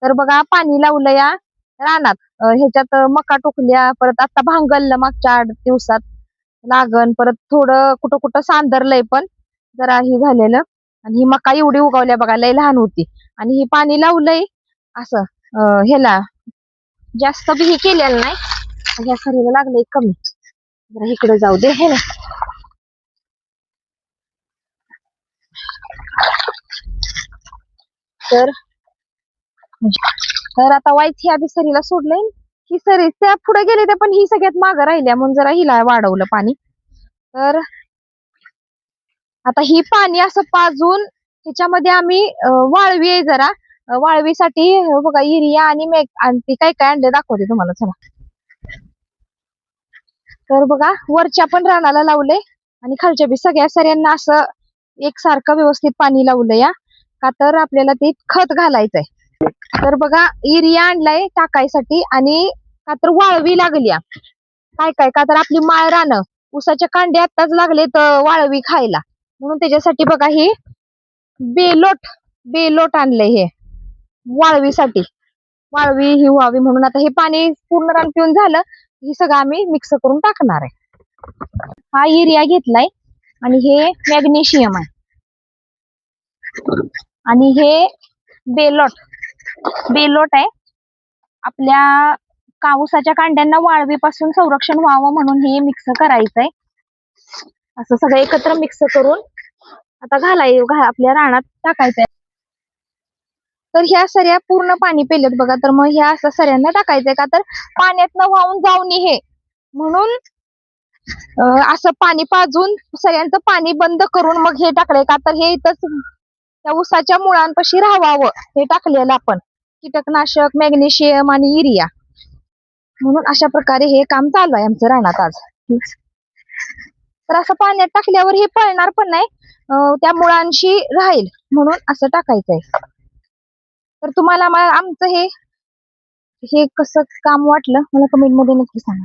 तर बघा पाणी लावलं या रानात. ह्याच्यात मका टोकल्या, परत आता भांगललं मागच्या 8 दिवसात लागण, परत थोडं कुठं कुठं सांदरलंय पण जरा ही झालेलं. आणि ही मका एवढी उगवल्या बघा, लय लहान होती. आणि ही पाणी लावलंय असं ह्याला जास्त बी हे केलेलं नाही. ह्या सरीला लागलंय कमी. जरा इकडे जाऊ दे हे ना. तर आता वाईट ह्या बी सरीला सोडलंय. ही सरी त्या पुढे गेले ते, पण ही सगळ्यात मागं राहिल्या म्हणून जरा हिला वाढवलं पाणी. तर आता ही पाणी असं पाजून ह्याच्यामध्ये आम्ही वाळवी आहे जरा, वाळवीसाठी बघा युरिया आणि ती काय काय आणले दाखवते तुम्हाला, चला. तर बघा वरच्या पण रानाला लावले आणि खालच्या बी सगळ्या सऱ्यांना असं एकसारखं व्यवस्थित पाणी लावलं या, का तर आपल्याला ते खत घालायचंय. तर बघा युरिया आणलाय टाकायसाठी, आणि का तर वाळवी लागली काय काय, का तर आपली माळ रानं ऊसाच्या कांडे आत्ताच लागले तर वाळवी खायला, म्हणून त्याच्यासाठी बघा हे बेलोट आणलंय हे वाळवीसाठी. वाळवी ही व्हावी म्हणून आता हे पाणी पूर्ण रान पिऊन झालं, हे सगळं आम्ही मिक्स करून टाकणार आहे. हा युरिया घेतलाय आणि हे मॅग्नेशियम आहे आणि हे बेलोट आहे. आपल्या काऊसाच्या कांड्यांना वाळवीपासून संरक्षण व्हावं म्हणून हे मिक्स करायचंय. असं सगळं एकत्र मिक्स करून आता आपल्या रानात टाकायचंय. तर ह्या सऱ्या पूर्ण पाणी पेलेत बघा, तर मग ह्या असं सऱ्यांना टाकायचंय, का तर पाण्यातनं वाहून जाऊ नये म्हणून असं पाणी पाजून सऱ्यांचं पाणी बंद करून मग हे टाकलंय, का तर हे इथंच त्या ऊसाच्या मुळांपाशी राहावं हे टाकलेलं आपण कीटकनाशक, मॅग्नेशियम आणि युरिया, म्हणून अशा प्रकारे हे काम चालू आहे आमचं रानात आज. तर असं पाण्यात टाकल्यावर हे पळणार पण नाही, त्या मुळांशी राहील म्हणून असं टाकायचंय. तर तुम्हाला आमचं हे कसं काम वाटलं मला कमेंट मध्ये नक्की सांगा.